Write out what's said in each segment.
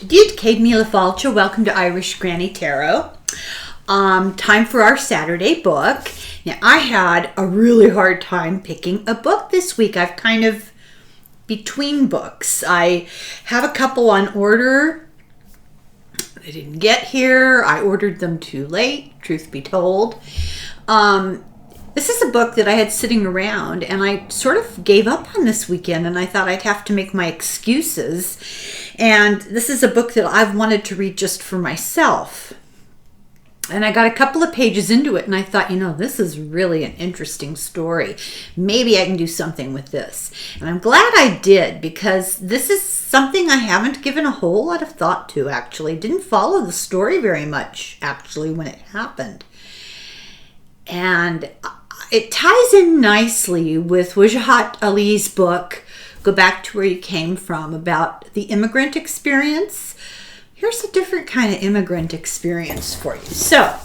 Did Mila Falcha. Welcome to Irish Granny Tarot. Time for our Saturday book. Now, I had a really hard time picking a book this week. I've kind of between books. I have a couple on order. They didn't get here. I ordered them too late, truth be told. This is a book that I had sitting around, and I sort of gave up on this weekend, and I thought I'd have to make my excuses. And this is a book that I've wanted to read just for myself. And I got a couple of pages into it, and I thought, this is really an interesting story. Maybe I can do something with this. And I'm glad I did, because this is something I haven't given a whole lot of thought to, actually. Didn't follow the story very much, actually, when it happened. And it ties in nicely with Wajahat Ali's book, Go Back to Where You Came From, about the immigrant experience. Here's a different kind of immigrant experience for you. So,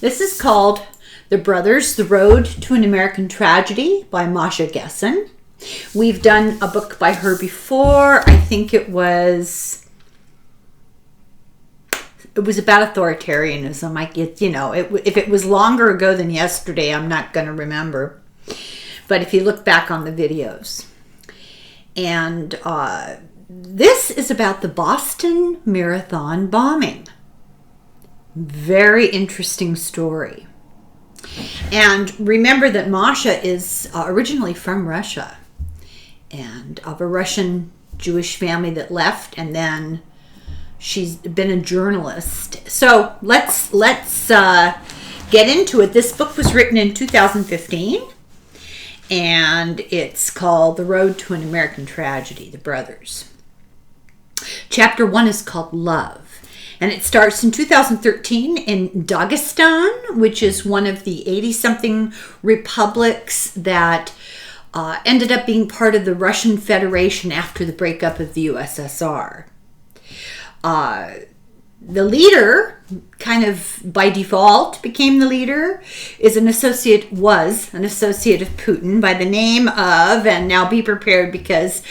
this is called The Brothers, The Road to an American Tragedy by Masha Gessen. We've done a book by her before. I think it was about authoritarianism. If it was longer ago than yesterday, I'm not going to remember. But if you look back on the videos. And this is about the Boston Marathon bombing. Very interesting story. And remember that Masha is originally from Russia, and of a Russian Jewish family that left, and then she's been a journalist. So let's get into it. This book was written in 2015, and it's called The Road to an American Tragedy, The Brothers. Chapter 1 is called Love, and it starts in 2013 in Dagestan, which is one of the 80-something republics that ended up being part of the Russian Federation after the breakup of the USSR. The leader, kind of by default, became the leader, was an associate of Putin by the name of, and now be prepared because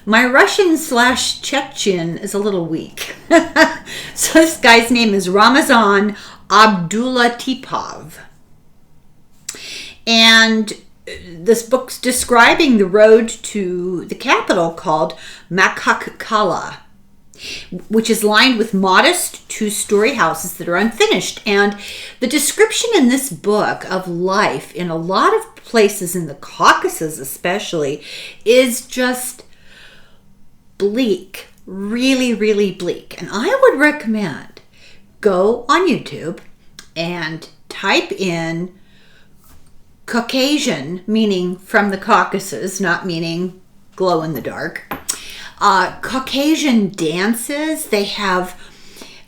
my Russian/Chechen is a little weak. So this guy's name is Ramazan Abdullatipov. And this book's describing the road to the capital called Makhakkala, which is lined with modest two-story houses that are unfinished. And the description in this book of life in a lot of places in the Caucasus especially is just bleak, really, really bleak. And I would recommend go on YouTube and type in Caucasian, meaning from the Caucasus, not meaning glow in the dark. Caucasian dances. They have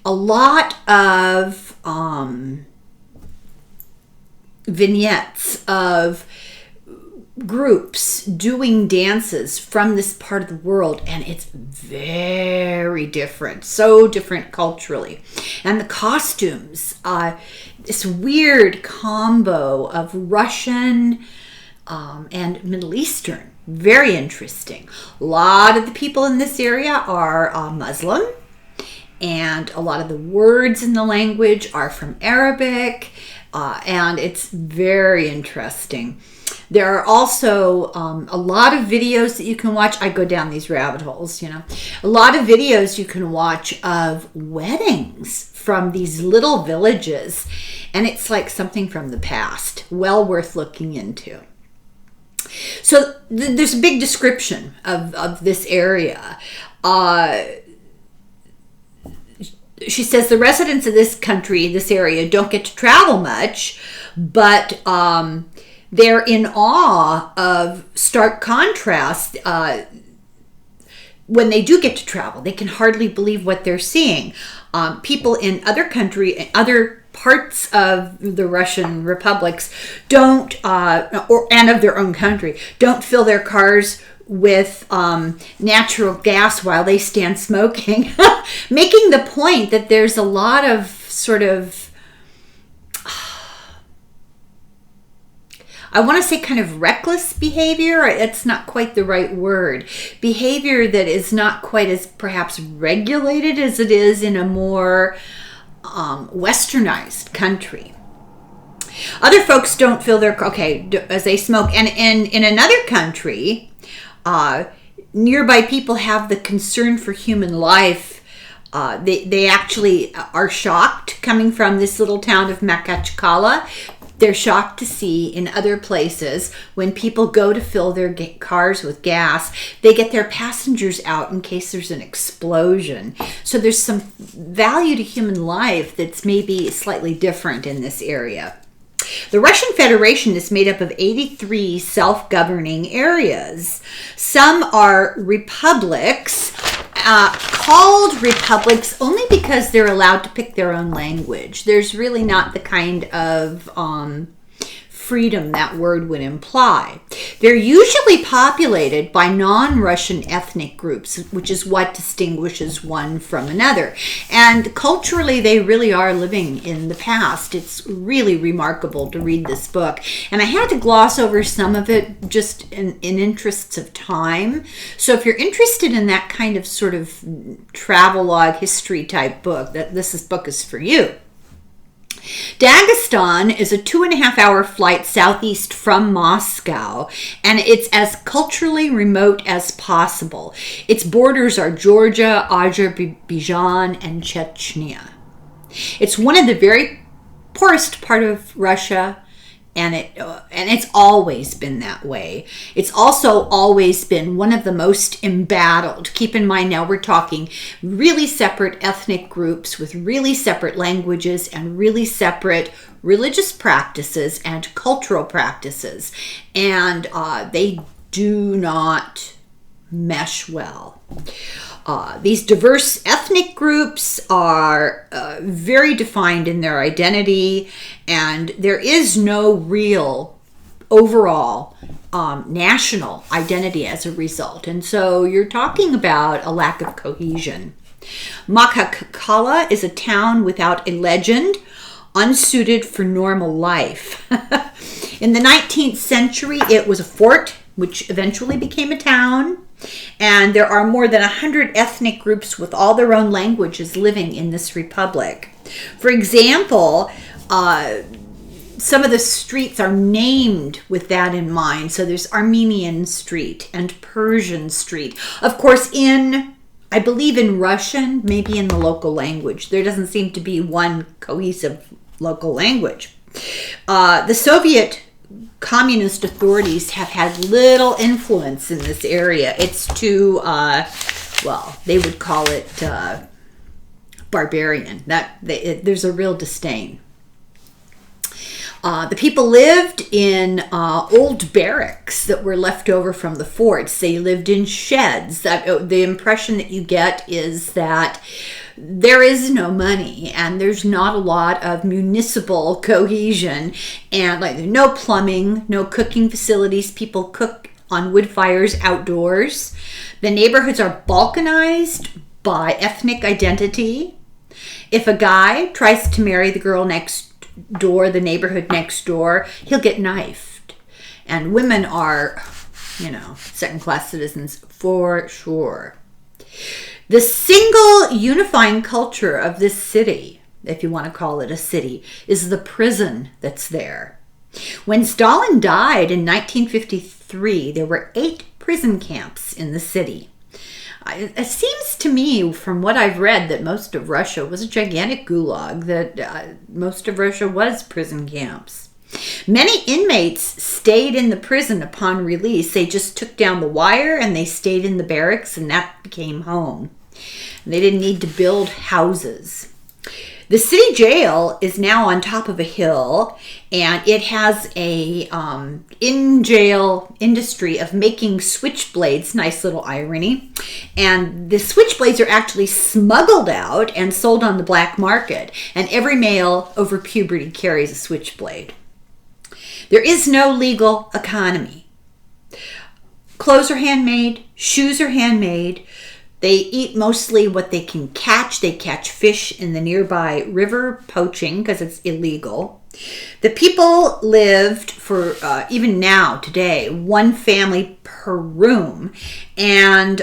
a lot of vignettes of groups doing dances from this part of the world, and it's very different, so different culturally. And the costumes, this weird combo of Russian and Middle Eastern. Very interesting. A lot of the people in this area are Muslim, and a lot of the words in the language are from Arabic, and it's very interesting. There are also a lot of videos that you can watch. I go down these rabbit holes, A lot of videos you can watch of weddings from these little villages, and it's like something from the past. Well worth looking into. So there's a big description of this area. She says the residents of this area, don't get to travel much, but they're in awe of stark contrast. When they do get to travel, they can hardly believe what they're seeing. People in other parts of the Russian republics and of their own country, don't fill their cars with natural gas while they stand smoking, making the point that there's a lot of sort of, I want to say kind of reckless behavior. It's not quite the right word. Behavior that is not quite as perhaps regulated as it is in a more westernized country. Other folks don't feel they're okay as they smoke. And in another country, nearby people have the concern for human life. They actually are shocked coming from this little town of Makachkala. They're shocked to see in other places when people go to fill their cars with gas, they get their passengers out in case there's an explosion. So there's some value to human life that's maybe slightly different in this area. The Russian Federation is made up of 83 self-governing areas. Some are republics, called republics only because they're allowed to pick their own language. There's really not the kind of freedom that word would imply. They're usually populated by non-Russian ethnic groups, which is what distinguishes one from another. And culturally, they really are living in the past. It's really remarkable to read this book. And I had to gloss over some of it just in interests of time. So if you're interested in that kind of sort of travelogue history type book, this book is for you. Dagestan is a 2.5-hour flight southeast from Moscow, and it's as culturally remote as possible. Its borders are Georgia, Azerbaijan, and Chechnya. It's one of the very poorest part of Russia, and it's always been that way. It's also always been one of the most embattled. Keep in mind now we're talking really separate ethnic groups with really separate languages and really separate religious practices and cultural practices. And they do not mesh well. These diverse ethnic groups are very defined in their identity, and there is no real overall national identity as a result. And so you're talking about a lack of cohesion. Makachkala is a town without a legend, unsuited for normal life. In the 19th century, it was a fort, which eventually became a town. And there are more than 100 ethnic groups with all their own languages living in this republic. For example, some of the streets are named with that in mind. So there's Armenian Street and Persian Street. Of course, I believe in Russian, maybe in the local language. There doesn't seem to be one cohesive local language. The Soviet communist authorities have had little influence in this area. It's too, they would call it barbarian. There's a real disdain. The people lived in old barracks that were left over from the forts. They lived in sheds. The impression that you get is that there is no money and there's not a lot of municipal cohesion, and like no plumbing, no cooking facilities. People cook on wood fires outdoors. The neighborhoods are balkanized by ethnic identity. If a guy tries to marry the girl next door, the neighborhood next door, he'll get knifed. And women are, second-class citizens for sure. The single unifying culture of this city, if you want to call it a city, is the prison that's there. When Stalin died in 1953, there were 8 prison camps in the city. It seems to me, from what I've read, that most of Russia was a gigantic gulag, that most of Russia was prison camps. Many inmates stayed in the prison upon release. They just took down the wire and they stayed in the barracks, and that became home. They didn't need to build houses. The city jail is now on top of a hill, and it has a in-jail industry of making switchblades. Nice little irony. And the switchblades are actually smuggled out and sold on the black market. And every male over puberty carries a switchblade. There is no legal economy. Clothes are handmade. Shoes are handmade. They eat mostly what they can catch. They catch fish in the nearby river, poaching because it's illegal. The people lived for, even now, today, one family per room, and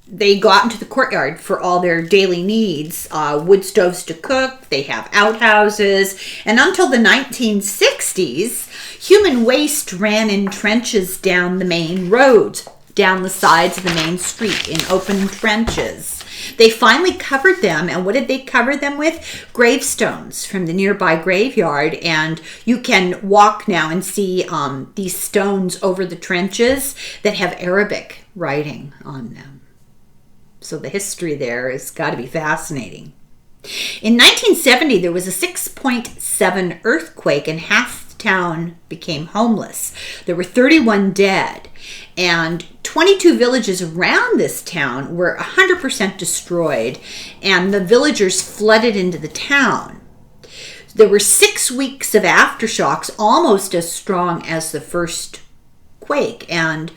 they go out into the courtyard for all their daily needs. Wood stoves to cook, they have outhouses, and until the 1960s, human waste ran in trenches down the main roads, down the sides of the main street in open trenches. They finally covered them, and what did they cover them with? Gravestones from the nearby graveyard, and you can walk now and see these stones over the trenches that have Arabic writing on them. So the history there has got to be fascinating. In 1970, there was a 6.7 earthquake, and half the town became homeless. There were 31 dead, and 22 villages around this town were 100% destroyed, and the villagers flooded into the town. There were 6 weeks of aftershocks, almost as strong as the first quake, and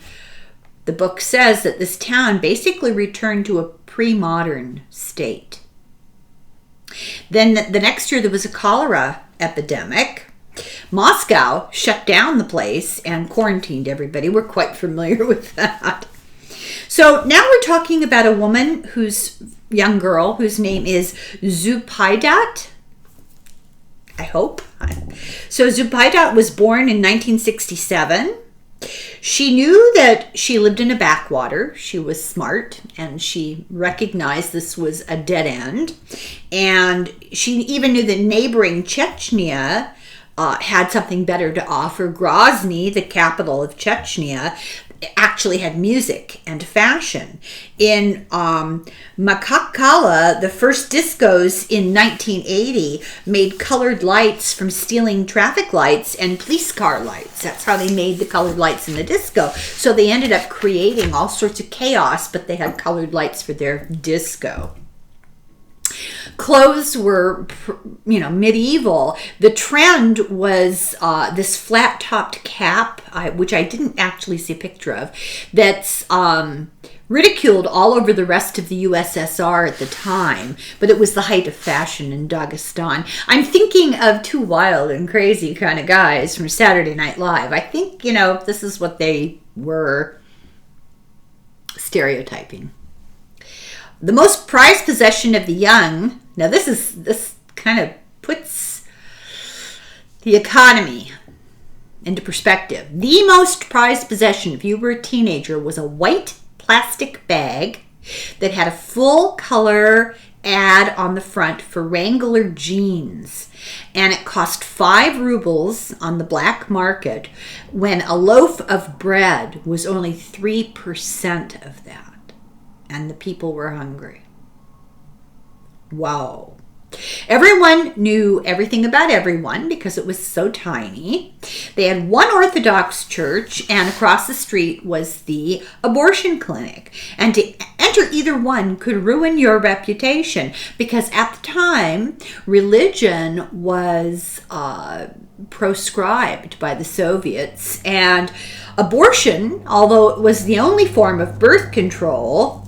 the book says that this town basically returned to a pre-modern state. Then the next year there was a cholera epidemic. Moscow shut down the place and quarantined everybody. We're quite familiar with that. So now we're talking about a woman young girl whose name is Zupaidat. I hope. So Zupaidat was born in 1967. She knew that she lived in a backwater. She was smart, and she recognized this was a dead end. And she even knew that neighboring Chechnya had something better to offer. Grozny, the capital of Chechnya, actually had music and fashion. In Makhachkala, the first discos in 1980 made colored lights from stealing traffic lights and police car lights. That's how they made the colored lights in the disco. So they ended up creating all sorts of chaos, but they had colored lights for their disco. Clothes were, medieval. The trend was this flat-topped cap, which I didn't actually see a picture of, that's ridiculed all over the rest of the USSR at the time, but it was the height of fashion in Dagestan. I'm thinking of two wild and crazy kind of guys from Saturday Night Live. I think, this is what they were stereotyping. The most prized possession of the young, now this kind of puts the economy into perspective. The most prized possession, if you were a teenager, was a white plastic bag that had a full color ad on the front for Wrangler jeans, and it cost 5 rubles on the black market when a loaf of bread was only 3% of that. And the people were hungry. Wow. Everyone knew everything about everyone because it was so tiny. They had one Orthodox church, and across the street was the abortion clinic. And to enter either one could ruin your reputation because at the time, religion was proscribed by the Soviets. And abortion, although it was the only form of birth control,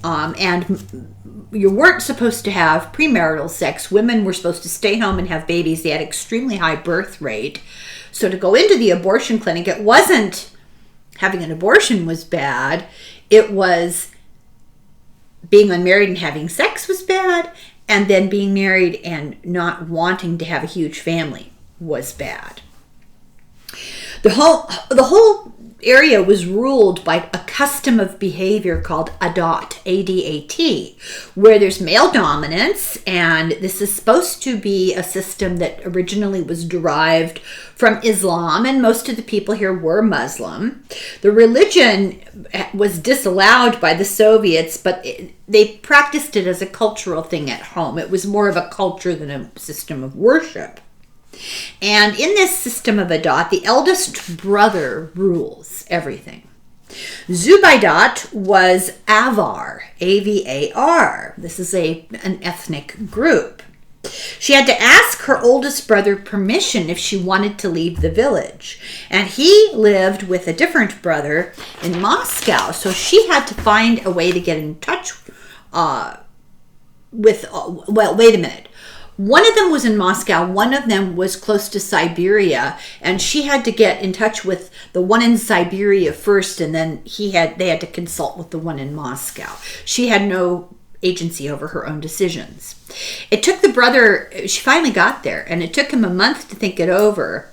and you weren't supposed to have premarital sex. Women were supposed to stay home and have babies. They had extremely high birth rate. So to go into the abortion clinic, it wasn't having an abortion was bad. It was being unmarried and having sex was bad. And then being married and not wanting to have a huge family was bad. The whole area was ruled by a custom of behavior called adat, A-D-A-T, where there's male dominance, and this is supposed to be a system that originally was derived from Islam, and most of the people here were Muslim. The religion was disallowed by the Soviets, but they practiced it as a cultural thing at home. It was more of a culture than a system of worship. And in this system of adat, the eldest brother rules everything. Zubaidat was Avar, A-V-A-R. This is an ethnic group. She had to ask her oldest brother permission if she wanted to leave the village. And he lived with a different brother in Moscow, so she had to find a way to get in touch with, wait a minute. One of them was in Moscow. One of them was close to Siberia, and she had to get in touch with the one in Siberia first, and then they had to consult with the one in Moscow. She had no agency over her own decisions. It took the brother, she finally got there, and it took him a month to think it over.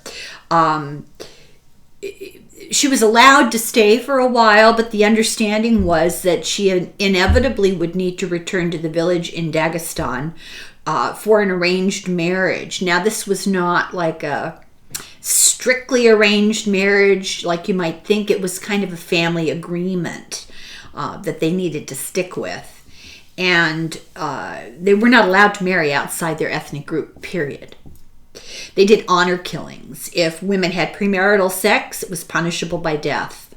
She was allowed to stay for a while, but the understanding was that she inevitably would need to return to the village in Dagestan for an arranged marriage. Now, this was not like a strictly arranged marriage like you might think. It was kind of a family agreement that they needed to stick with. And they were not allowed to marry outside their ethnic group, period. They did honor killings. If women had premarital sex, it was punishable by death.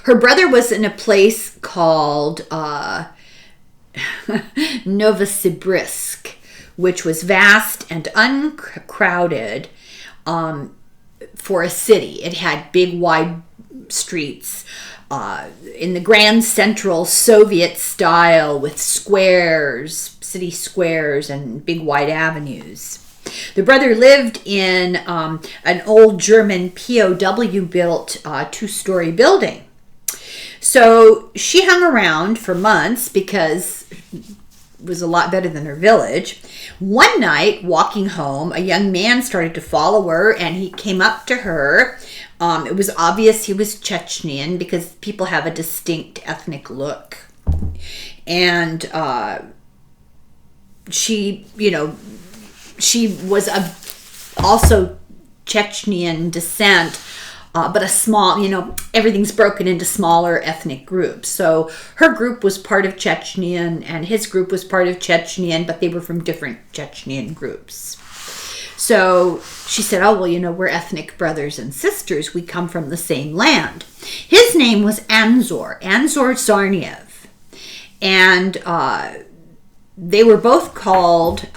Her brother was in a place called Novosibirsk, which was vast and uncrowded for a city. It had big, wide streets in the grand central Soviet style with squares, city squares, and big, wide avenues. The brother lived in an old German POW-built two-story building. So she hung around for months because it was a lot better than her village. One night, walking home, a young man started to follow her, and he came up to her. It was obvious he was Chechnyan because people have a distinct ethnic look. And she was also Chechnyan descent, but a small, everything's broken into smaller ethnic groups. So her group was part of Chechnyan and his group was part of Chechnyan, but they were from different Chechnyan groups. So she said, oh, well, we're ethnic brothers and sisters. We come from the same land. His name was Anzor Tsarniev. And they were both called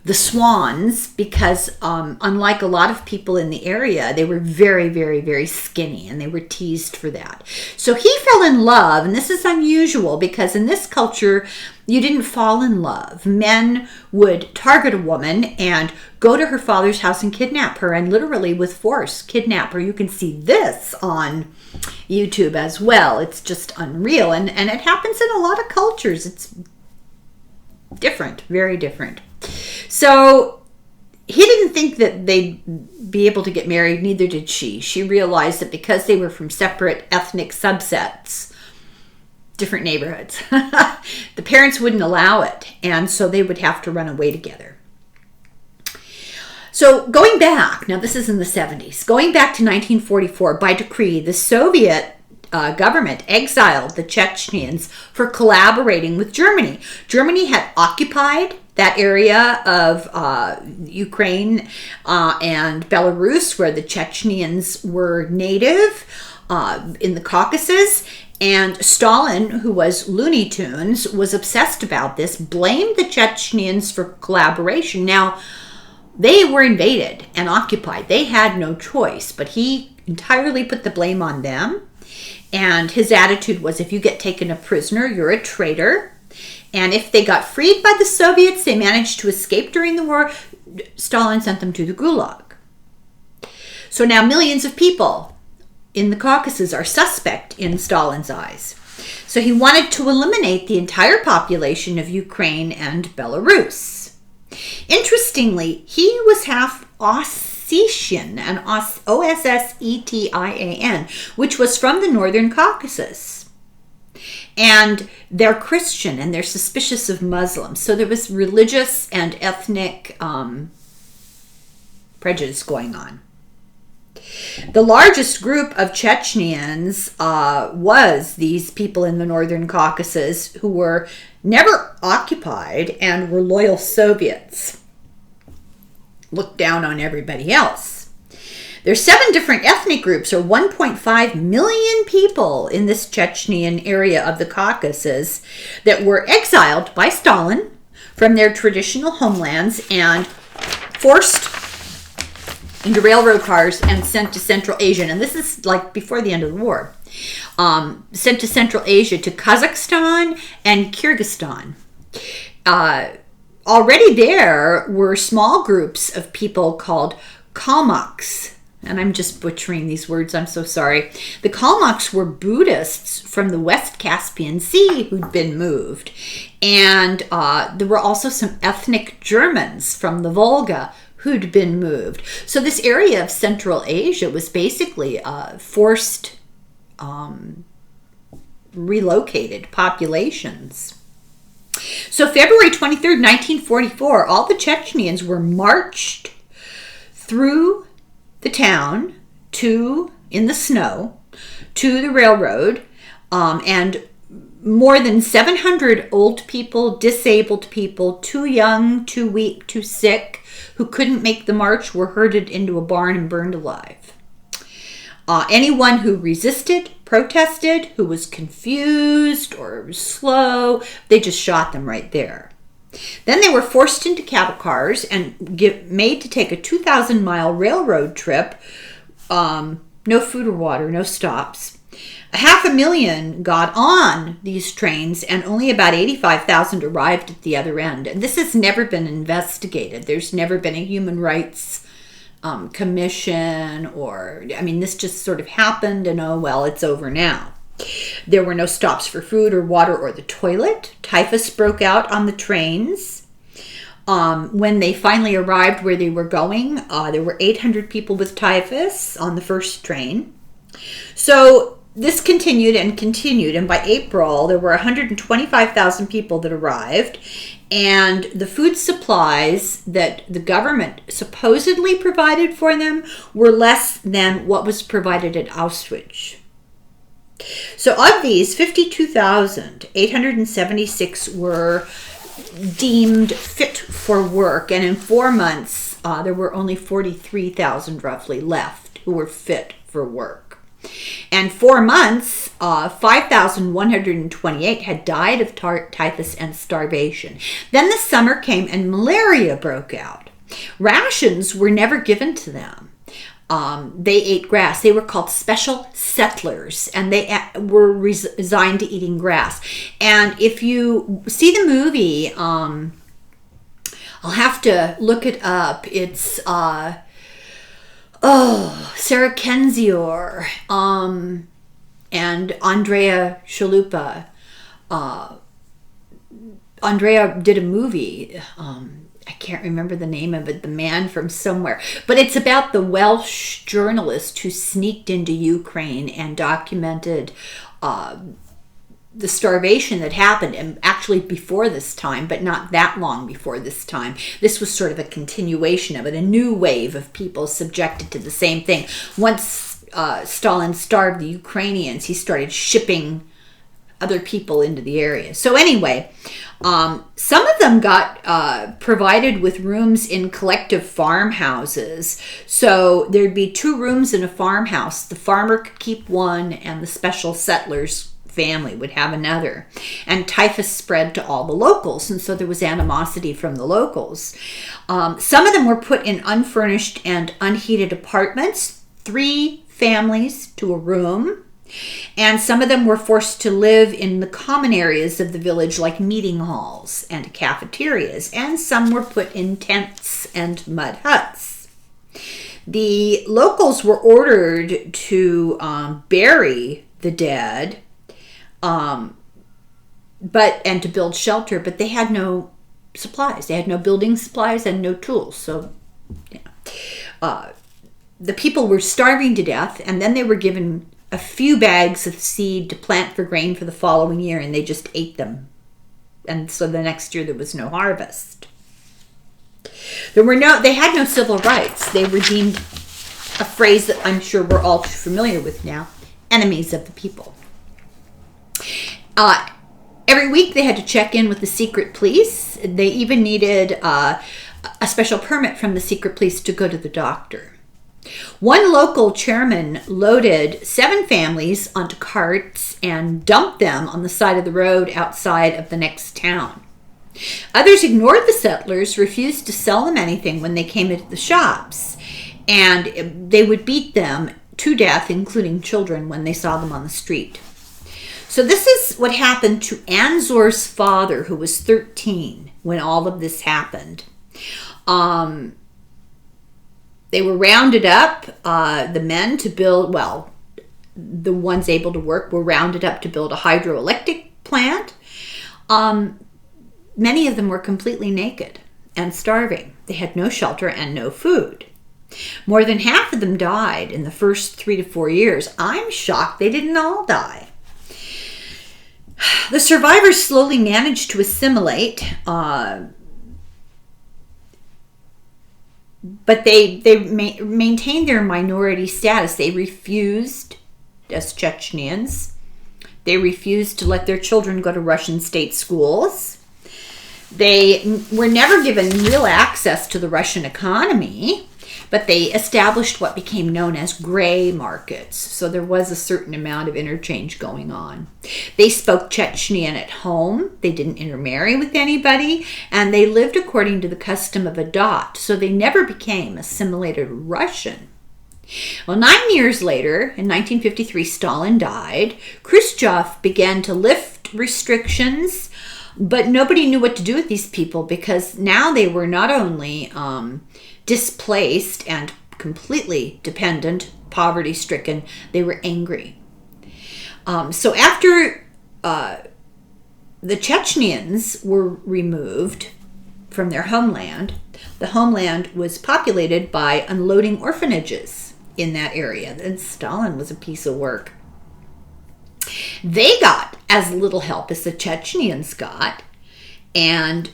the Swans because unlike a lot of people in the area, they were very, very, very skinny, and they were teased for that. So he fell in love, and this is unusual because in this culture, you didn't fall in love. Men would target a woman and go to her father's house and kidnap her, and literally with force kidnap her. You can see this on YouTube as well. It's just unreal, and it happens in a lot of cultures. It's different, very different. So he didn't think that they'd be able to get married, neither did she. She realized that because they were from separate ethnic subsets, different neighborhoods, the parents wouldn't allow it, and so they would have to run away together. So going back, now this is in the 70s, going back to 1944, by decree, the Soviet government exiled the Chechens for collaborating with Germany. Germany had occupied that area of Ukraine and Belarus where the Chechens were native in the Caucasus. And Stalin, who was Looney Tunes, was obsessed about this, blamed the Chechens for collaboration. Now, they were invaded and occupied. They had no choice, but he entirely put the blame on them. And his attitude was, if you get taken a prisoner, you're a traitor. And if they got freed by the Soviets, they managed to escape during the war, Stalin sent them to the Gulag. So now millions of people in the Caucasus are suspect in Stalin's eyes. So he wanted to eliminate the entire population of Ukraine and Belarus. Interestingly, he was half Ossetian, and Ossetiin, which was from the Northern Caucasus. And they're Christian, and they're suspicious of Muslims. So there was religious and ethnic prejudice going on. The largest group of Chechens was these people in the Northern Caucasus who were never occupied and were loyal Soviets. Looked down on everybody else. There's 7 different ethnic groups, or 1.5 million people in this Chechnyan area of the Caucasus that were exiled by Stalin from their traditional homelands and forced into railroad cars and sent to Central Asia. And this is like before the end of the war. Sent to Central Asia, to Kazakhstan and Kyrgyzstan. already there were small groups of people called Kalmucks. And I'm just butchering these words, I'm so sorry. The Kalmucks were Buddhists from the West Caspian Sea who'd been moved. And there were also some ethnic Germans from the Volga who'd been moved. So this area of Central Asia was basically forced, relocated populations. So February 23rd, 1944, all the Chechens were marched through the town in the snow to the railroad, and more than 700 old people, disabled people, too young, too weak, too sick, who couldn't make the march were herded into a barn and burned alive. Anyone who resisted, protested, who was confused or slow, they just shot them right there. Then they were forced into cattle cars and made to take a 2,000-mile railroad trip. No food or water, no stops. 500,000 got on these trains, and only about 85,000 arrived at the other end. And this has never been investigated. There's never been a human rights commission, this just sort of happened, and oh well, it's over now. There were no stops for food or water or the toilet. Typhus broke out on the trains. When they finally arrived where they were going, there were 800 people with typhus on the first train. So this continued, and by April, there were 125,000 people that arrived, and the food supplies that the government supposedly provided for them were less than what was provided at Auschwitz. So of these, 52,876 were deemed fit for work, and in 4 months, there were only 43,000 roughly left who were fit for work. And 4 months, 5,128 had died of typhus and starvation. Then the summer came and malaria broke out. Rations were never given to them. They ate grass. They were called special settlers, and they were resigned to eating grass. And if you see the movie, I'll have to look it up. It's Sarah Kendzior and Andrea Chalupa. Andrea did a movie. I can't remember the name of it, The Man from Somewhere. But it's about the Welsh journalist who sneaked into Ukraine and documented the starvation that happened, and actually before this time, but not that long before this time. This was sort of a continuation of it, a new wave of people subjected to the same thing. Once Stalin starved the Ukrainians, he started shipping other people into the area. So anyway, some of them got provided with rooms in collective farmhouses. So there'd be 2 rooms in a farmhouse. The farmer could keep one, and the special settlers family would have another. And typhus spread to all the locals, and so there was animosity from the locals. Some of them were put in unfurnished and unheated apartments, 3 families to a room. And some of them were forced to live in the common areas of the village, like meeting halls and cafeterias, and some were put in tents and mud huts. The locals were ordered to bury the dead, and to build shelter, but they had no supplies. They had no building supplies and no tools. So, the people were starving to death, and then they were given a few bags of seed to plant for grain for the following year, and they just ate them. And so the next year there was no harvest. They had no civil rights. They were deemed, a phrase that I'm sure we're all familiar with now, enemies of the people. Every week they had to check in with the secret police. They even needed a special permit from the secret police to go to the doctor. One local chairman loaded 7 families onto carts and dumped them on the side of the road outside of the next town. Others ignored the settlers, refused to sell them anything when they came into the shops, and they would beat them to death, including children, when they saw them on the street. So this is what happened to Anzor's father, who was 13 when all of this happened. They were rounded up, the men to build, well, the ones able to work were rounded up to build a hydroelectric plant. Many of them were completely naked and starving. They had no shelter and no food. More than half of them died in the first 3 to 4 years. I'm shocked they didn't all die. The survivors slowly managed to assimilate, but they maintained their minority status. They refused, as Chechens, they refused to let their children go to Russian state schools. They were never given real access to the Russian economy, but they established what became known as gray markets. So there was a certain amount of interchange going on. They spoke Chechenian at home. They didn't intermarry with anybody, and they lived according to the custom of a dot. So they never became assimilated Russian. Well, 9 years later, in 1953, Stalin died. Khrushchev began to lift restrictions, but nobody knew what to do with these people because now they were not only displaced and completely dependent, poverty-stricken, they were angry. So after the Chechens were removed from their homeland, the homeland was populated by unloading orphanages in that area. And Stalin was a piece of work. They got as little help as the Chechens got, and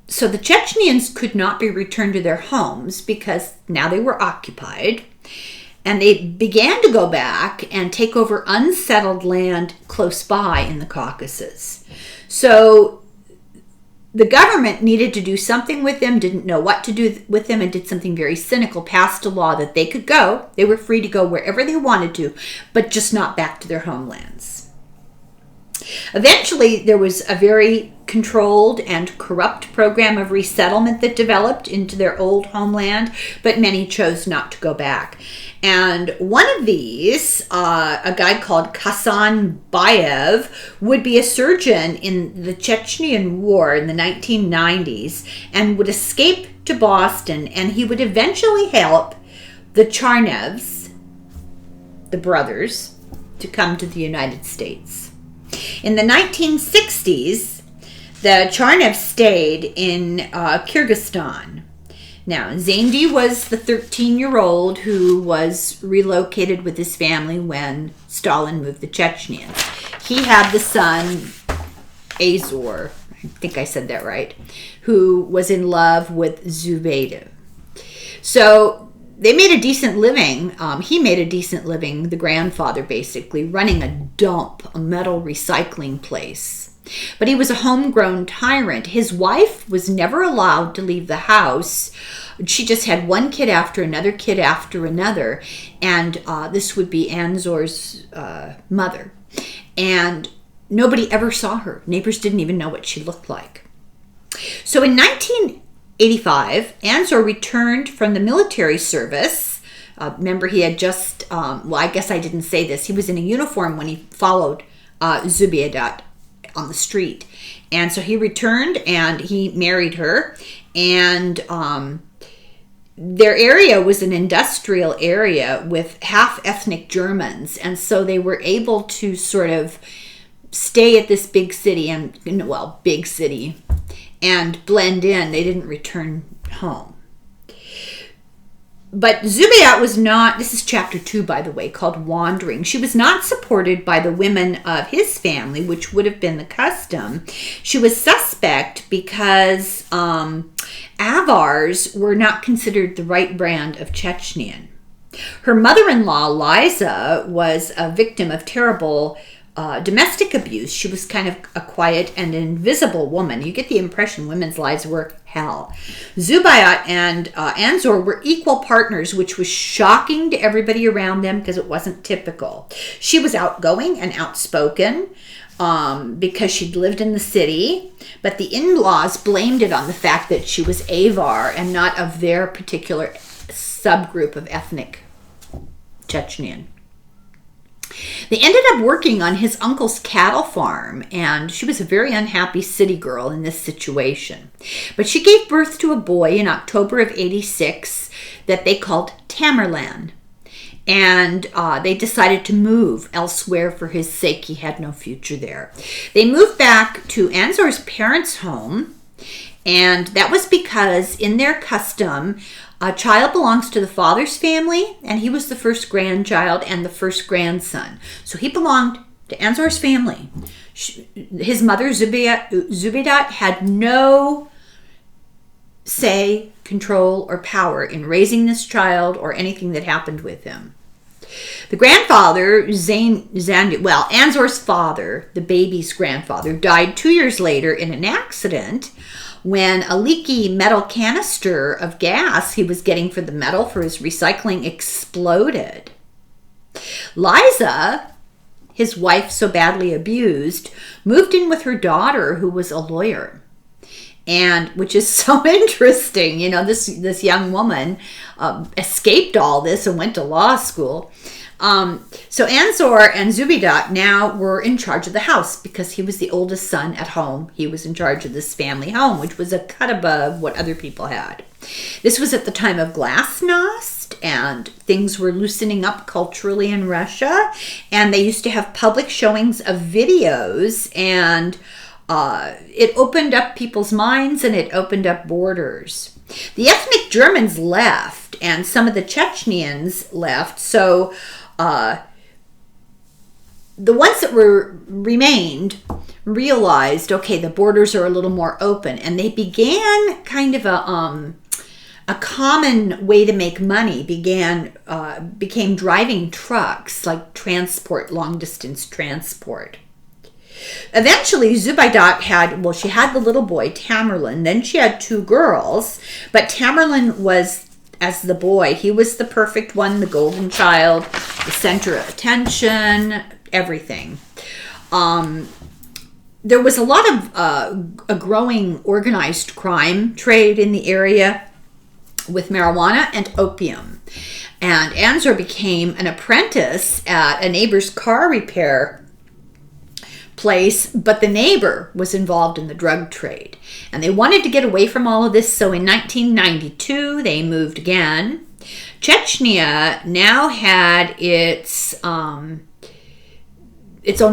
so the Chechens could not be returned to their homes because now they were occupied, and they began to go back and take over unsettled land close by in the Caucasus. So the government needed to do something with them, didn't know what to do with them, and did something very cynical, passed a law that they could go. They were free to go wherever they wanted to, but just not back to their homelands. Eventually, there was a very controlled and corrupt program of resettlement that developed into their old homeland, but many chose not to go back. And one of these, a guy called Kasanbayev, would be a surgeon in the Chechen War in the 1990s and would escape to Boston, and he would eventually help the Charnevs, the brothers, to come to the United States. In the 1960s, the Charnevs stayed in Kyrgyzstan. Now, Zandy was the 13-year-old who was relocated with his family when Stalin moved the Chechens. He had the son, Azor, I think I said that right, who was in love with Zubaydah. So they made a decent living. He made a decent living, the grandfather basically, running a dump, a metal recycling place. But he was a homegrown tyrant. His wife was never allowed to leave the house. She just had one kid after another, and this would be Anzor's mother. And nobody ever saw her. Neighbors didn't even know what she looked like. So in 1985, Anzor returned from the military service. Remember, he had just, well, I guess I didn't say this. He was in a uniform when he followed Zubaydah on the street. And so he returned and he married her. And their area was an industrial area with half ethnic Germans. And so they were able to sort of stay at this big city and blend in. They didn't return home. But Zubaydah was not, this is chapter 2, by the way, called Wandering. She was not supported by the women of his family, which would have been the custom. She was suspect because Avars were not considered the right brand of Chechen. Her mother-in-law, Liza, was a victim of terrible domestic abuse. She was kind of a quiet and invisible woman. You get the impression women's lives were hell. Zubaydah and Anzor were equal partners, which was shocking to everybody around them because it wasn't typical. She was outgoing and outspoken because she'd lived in the city, but the in-laws blamed it on the fact that she was Avar and not of their particular subgroup of ethnic Chechen. They ended up working on his uncle's cattle farm, and she was a very unhappy city girl in this situation. But she gave birth to a boy in October of 86 that they called Tamerlan. And they decided to move elsewhere for his sake. He had no future there. They moved back to Anzor's parents' home, and that was because in their custom, a child belongs to the father's family, and he was the first grandchild and the first grandson. So he belonged to Anzor's family. His mother, Zubaydat, had no say, control, or power in raising this child or anything that happened with him. The grandfather, Anzor's father, the baby's grandfather, died 2 years later in an accident when a leaky metal canister of gas he was getting for the metal for his recycling exploded. Liza, his wife so badly abused, moved in with her daughter, who was a lawyer. And which is so interesting, this young woman escaped all this and went to law school. So Anzor and Zubaydat now were in charge of the house because he was the oldest son at home. He was in charge of this family home, which was a cut above what other people had. This was at the time of Glasnost, and things were loosening up culturally in Russia. And they used to have public showings of videos, and it opened up people's minds, and it opened up borders. The ethnic Germans left, and some of the Chechenians left. So the ones that remained realized, okay, the borders are a little more open, and they began kind of a common way to make money became driving trucks, like long distance transport. Eventually, Zubaydat had the little boy, Tamerlan. Then she had 2 girls, but Tamerlan was, as the boy, he was the perfect one, the golden child, the center of attention, everything. There was a lot of a growing organized crime trade in the area with marijuana and opium. And Anzor became an apprentice at a neighbor's car repair place, but the neighbor was involved in the drug trade, and they wanted to get away from all of this. So in 1992 they moved again. Chechnya now had its own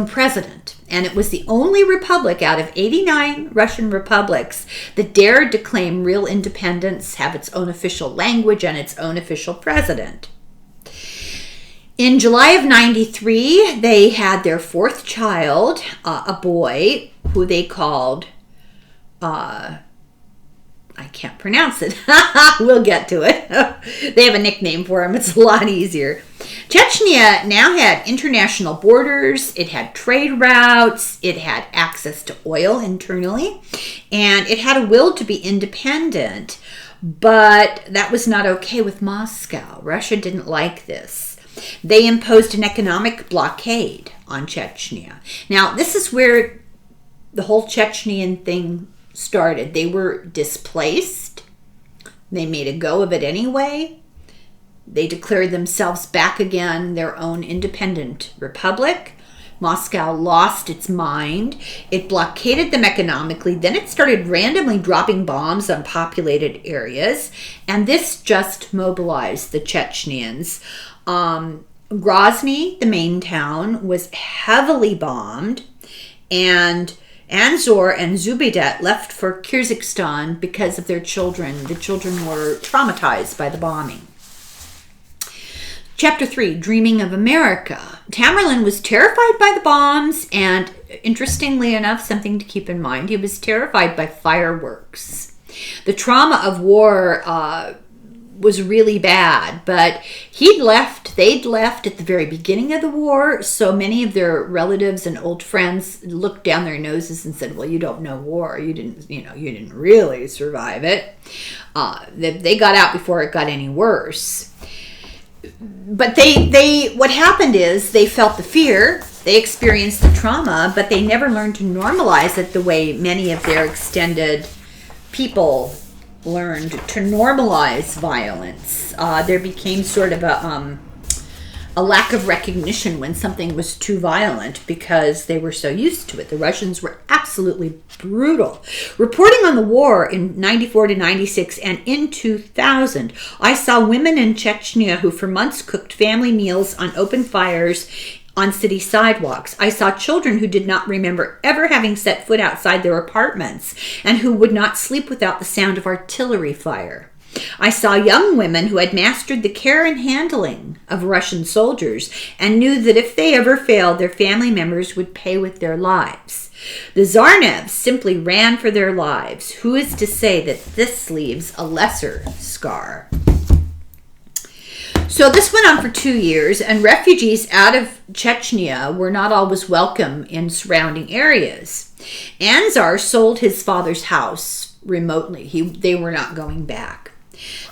president, and it was the only republic out of 89 Russian republics that dared to claim real independence, have its own official language, and its own official president. In July of 93, they had their 4th child, a boy, who they called, I can't pronounce it. We'll get to it. They have a nickname for him. It's a lot easier. Chechnya now had international borders. It had trade routes. It had access to oil internally. And it had a will to be independent. But that was not okay with Moscow. Russia didn't like this. They imposed an economic blockade on Chechnya. Now, this is where the whole Chechnyan thing started. They were displaced. They made a go of it anyway. They declared themselves back again their own independent republic. Moscow lost its mind. It blockaded them economically. Then it started randomly dropping bombs on populated areas. And this just mobilized the Chechnyans. Grozny, the main town, was heavily bombed, and Anzor and Zubaydat left for Kyrgyzstan because of their children. The children were traumatized by the bombing. Chapter 3, Dreaming of America. Tamerlan was terrified by the bombs, and interestingly enough, something to keep in mind, he was terrified by fireworks. The trauma of war was really bad, but they'd left at the very beginning of the war, so many of their relatives and old friends looked down their noses and said, well, you don't know war, you didn't really survive it. They got out before it got any worse. But what happened is they felt the fear, they experienced the trauma, but they never learned to normalize it the way many of their extended people learned to normalize violence. There became sort of a lack of recognition when something was too violent because they were so used to it. The Russians were absolutely brutal. Reporting on the war in 94 to 96 and in 2000, I saw women in Chechnya who for months cooked family meals on open fires on city sidewalks. I saw children who did not remember ever having set foot outside their apartments and who would not sleep without the sound of artillery fire. I saw young women who had mastered the care and handling of Russian soldiers and knew that if they ever failed, their family members would pay with their lives. The Tsarnevs simply ran for their lives. Who is to say that this leaves a lesser scar? So this went on for 2 years, and refugees out of Chechnya were not always welcome in surrounding areas. Anzar sold his father's house remotely. They were not going back.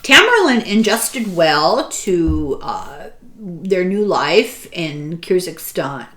Tamerlan adjusted well to their new life in Kyrgyzstan,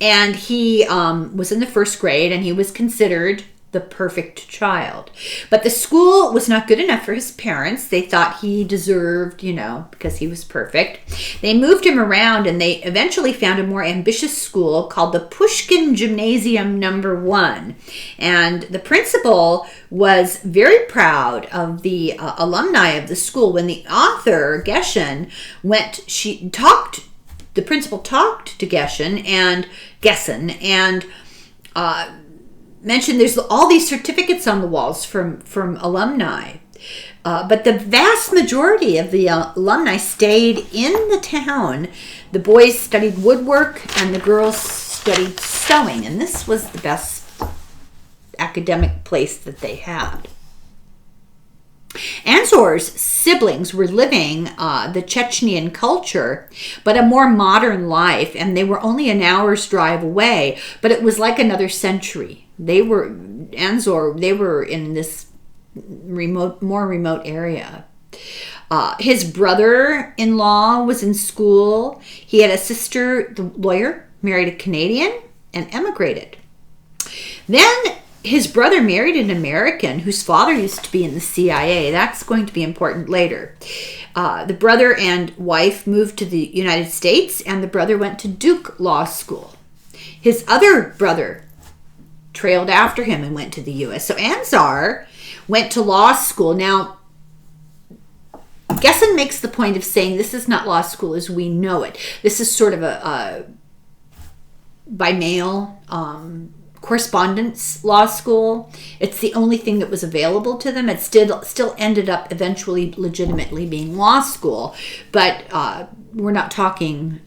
and he was in the first grade, and he was considered the perfect child. But the school was not good enough for his parents. They thought he deserved, because he was perfect. They moved him around, and they eventually found a more ambitious school called the Pushkin Gymnasium No. 1. And the principal was very proud of the alumni of the school. When the author, Gessen, the principal talked to Gessen and mentioned there's all these certificates on the walls from alumni. But the vast majority of the alumni stayed in the town. The boys studied woodwork and the girls studied sewing. And this was the best academic place that they had. Anzor's siblings were living the Chechnyan culture, but a more modern life, and they were only an hour's drive away, but it was like another century. They were in this more remote area. His brother-in-law was in school. He had a sister, the lawyer, married a Canadian, and emigrated. Then his brother married an American whose father used to be in the CIA. That's going to be important later. The brother and wife moved to the United States, and the brother went to Duke Law School. His other brother trailed after him and went to the U.S. So Anzar went to law school. Now, Gessen makes the point of saying this is not law school as we know it. This is sort of a by mail correspondence law school. It's the only thing that was available to them. It still ended up eventually legitimately being law school, but we're not talking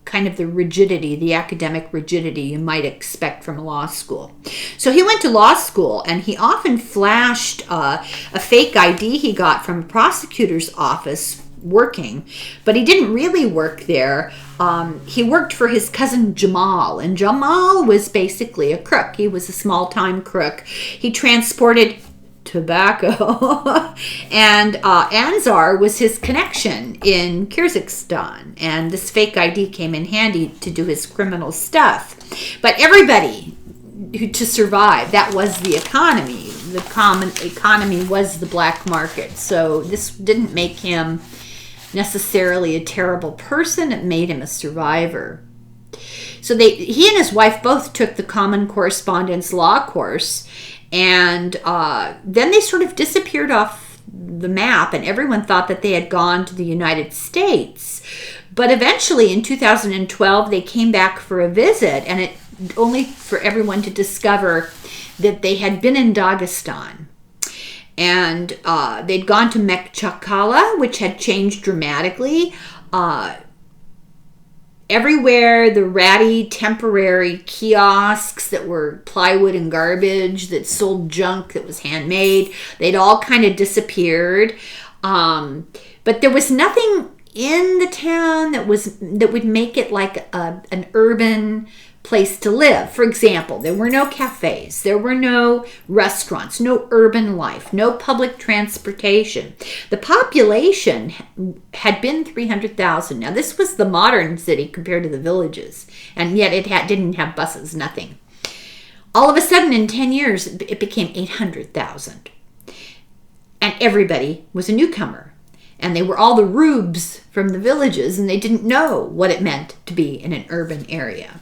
kind of the rigidity, the academic rigidity you might expect from a law school. So he went to law school, and he often flashed a fake ID he got from a prosecutor's office working, but he didn't really work there. He worked for his cousin Jamal, and Jamal was basically a crook. He was a small-time crook. He transported tobacco, and Anzar was his connection in Kyrgyzstan, and this fake ID came in handy to do his criminal stuff. But everybody, to survive, that was the economy. The common economy was the black market, so this didn't make him necessarily a terrible person. It made him a survivor. So he and his wife both took the Common Correspondence Law course, and then they sort of disappeared off the map, and everyone thought that they had gone to the United States. But eventually, in 2012, they came back for a visit, and it only for everyone to discover that they had been in Dagestan. And they'd gone to Mekhchakala, which had changed dramatically. Everywhere, the ratty temporary kiosks that were plywood and garbage, that sold junk that was handmade, they'd all kind of disappeared. But there was nothing in the town that would make it like an urban place to live. For example, there were no cafes, there were no restaurants, no urban life, no public transportation. The population had been 300,000. Now, this was the modern city compared to the villages, and yet it didn't have buses, nothing. All of a sudden, in 10 years, it became 800,000. And everybody was a newcomer. And they were all the rubes from the villages, and they didn't know what it meant to be in an urban area.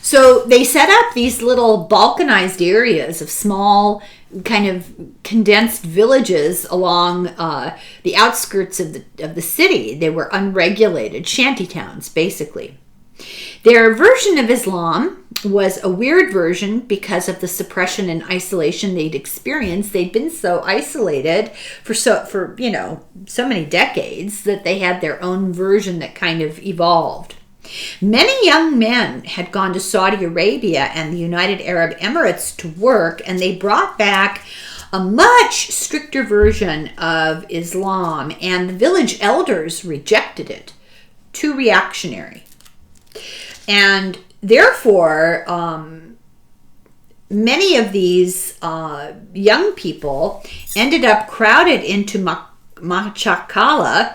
So they set up these little balkanized areas of small, kind of condensed villages along the outskirts of the city. They were unregulated shanty towns, basically. Their version of Islam was a weird version because of the suppression and isolation they'd experienced. They'd been so isolated for so many decades that they had their own version that kind of evolved. Many young men had gone to Saudi Arabia and the United Arab Emirates to work, and they brought back a much stricter version of Islam, and the village elders rejected it. Too reactionary. And therefore, many of these young people ended up crowded into Machakala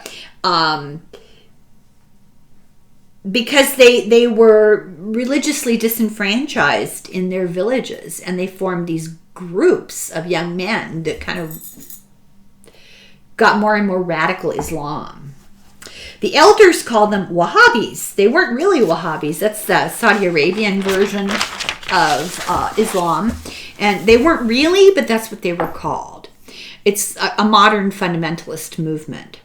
because they were religiously disenfranchised in their villages, and they formed these groups of young men that kind of got more and more radical Islam. The elders called them Wahhabis. They weren't really Wahhabis. That's the Saudi Arabian version of Islam. And they weren't really, but that's what they were called. It's a modern fundamentalist movement.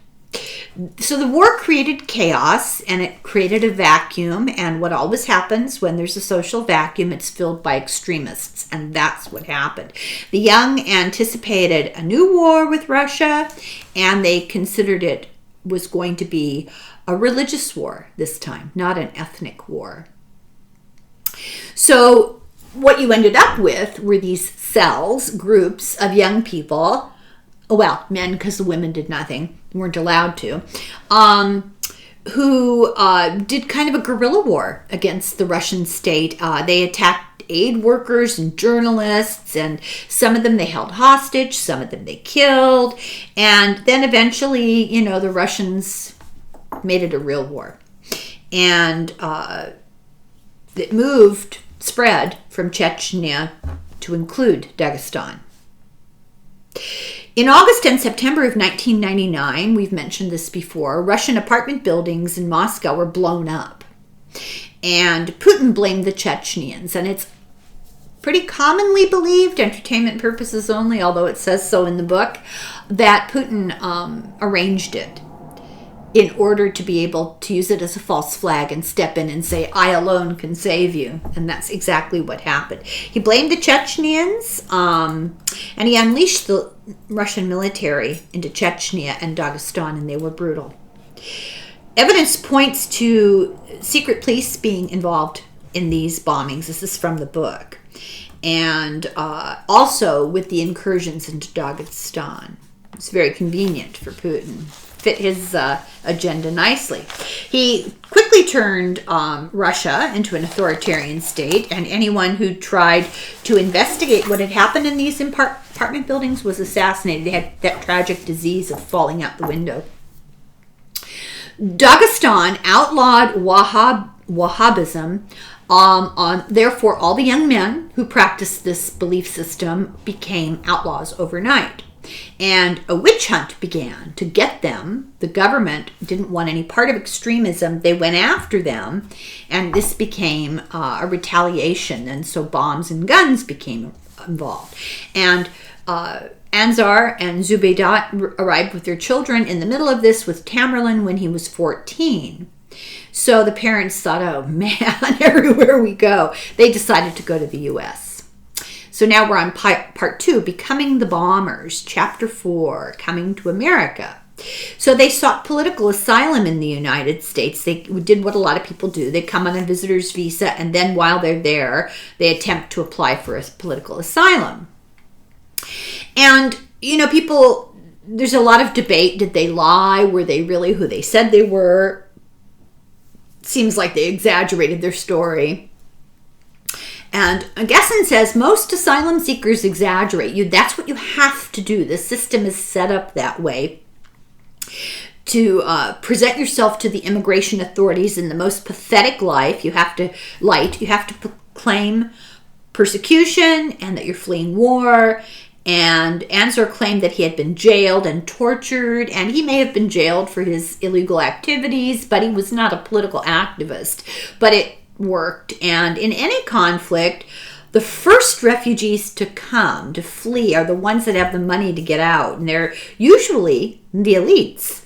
So the war created chaos, and it created a vacuum, and what always happens when there's a social vacuum, it's filled by extremists, and that's what happened. The young anticipated a new war with Russia, and they considered it was going to be a religious war this time, not an ethnic war. So what you ended up with were these cells, groups of young people, well, men, because the women did nothing, weren't allowed to, who did kind of a guerrilla war against the Russian state. They attacked aid workers and journalists, and some of them they held hostage, some of them they killed, and then eventually, the Russians made it a real war. And it spread from Chechnya to include Dagestan. In August and September of 1999, we've mentioned this before, Russian apartment buildings in Moscow were blown up. And Putin blamed the Chechens. And it's pretty commonly believed, entertainment purposes only, although it says so in the book, that Putin arranged it in order to be able to use it as a false flag and step in and say, I alone can save you. And that's exactly what happened. He blamed the Chechens, and he unleashed the Russian military into Chechnya and Dagestan, and they were brutal. Evidence points to secret police being involved in these bombings. This is from the book. And also with the incursions into Dagestan. It's very convenient for Putin. Fit his agenda nicely. He quickly turned Russia into an authoritarian state, and anyone who tried to investigate what had happened in these apartment buildings was assassinated. They had that tragic disease of falling out the window. Dagestan outlawed Wahhabism. Therefore, all the young men who practiced this belief system became outlaws overnight. And a witch hunt began to get them. The government didn't want any part of extremism. They went after them, and this became a retaliation. And so bombs and guns became involved. And Ansar and Zubaydah arrived with their children in the middle of this with Tamerlan when he was 14. So the parents thought, oh man, everywhere we go. They decided to go to the U.S. So now we're on part 2, Becoming the Bombers, chapter 4, Coming to America. So they sought political asylum in the United States. They did what a lot of people do. They come on a visitor's visa, and then while they're there, they attempt to apply for a political asylum. And, people, there's a lot of debate. Did they lie? Were they really who they said they were? Seems like they exaggerated their story. And Gessen says most asylum seekers exaggerate. That's what you have to do. The system is set up that way to present yourself to the immigration authorities in the most pathetic life. You have to proclaim persecution and that you're fleeing war And Anzor claimed that he had been jailed and tortured, and he may have been jailed for his illegal activities, but he was not a political activist. But it worked. And in any conflict, the first refugees to come, to flee, are the ones that have the money to get out. And they're usually the elites.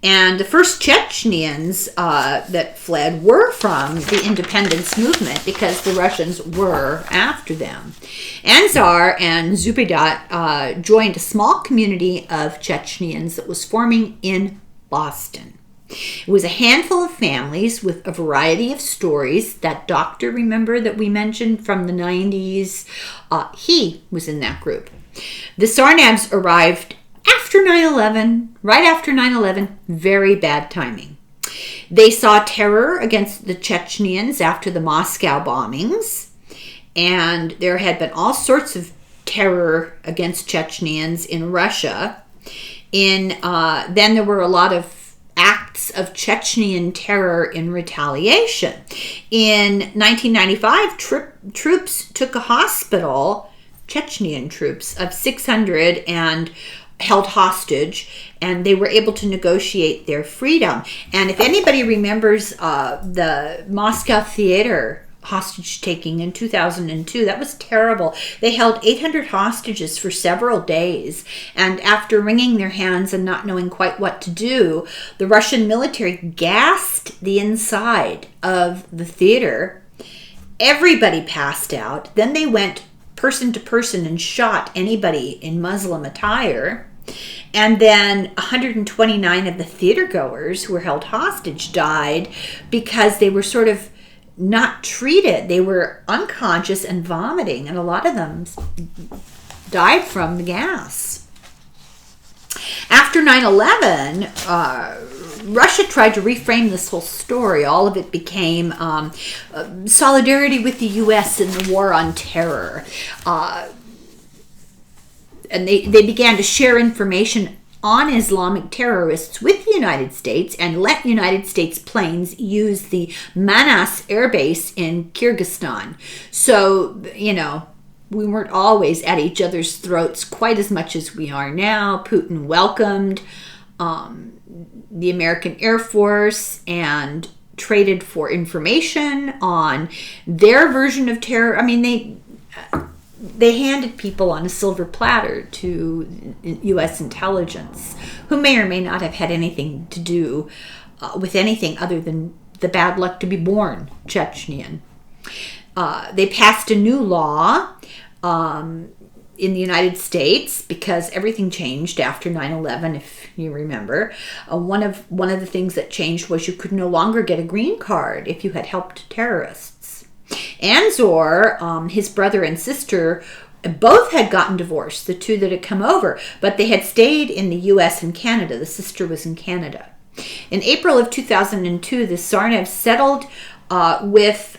And the first Chechens that fled were from the independence movement because the Russians were after them. Anzor and Zubaydat joined a small community of Chechens that was forming in Boston. It was a handful of families with a variety of stories. That doctor, remember, that we mentioned from the 90s, he was in that group. The Tsarnavs arrived after 9/11, right after 9/11, very bad timing. They saw terror against the Chechens after the Moscow bombings, and there had been all sorts of terror against Chechens in Russia. Then there were a lot of acts of Chechen terror in retaliation. In 1995, troops took a hospital, Chechen troops, of 600 and held hostage, and they were able to negotiate their freedom. And if anybody remembers the Moscow theater hostage taking in 2002, that was terrible. They held 800 hostages for several days, and after wringing their hands and not knowing quite what to do, the Russian military gassed the inside of the theater. Everybody passed out. Then they went person to person and shot anybody in Muslim attire. And then 129 of the theater goers who were held hostage died because they were sort of not treated. They were unconscious and vomiting, and a lot of them died from the gas. After 9/11, Russia tried to reframe this whole story. All of it became solidarity with the U.S. in the war on terror. And they began to share information on Islamic terrorists with the United States and let United States planes use the Manas air base in Kyrgyzstan. So, we weren't always at each other's throats quite as much as we are now. Putin welcomed the American Air Force and traded for information on their version of terror. I mean, they handed people on a silver platter to U.S. intelligence, who may or may not have had anything to do with anything other than the bad luck to be born Chechen. They passed a new law in the United States because everything changed after 9/11, if you remember. One of the things that changed was you could no longer get a green card if you had helped terrorists. Anzor, his brother and sister, both had gotten divorced, the two that had come over, but they had stayed in the U.S. and Canada. The sister was in Canada. In April of 2002, the Tsarnavs settled with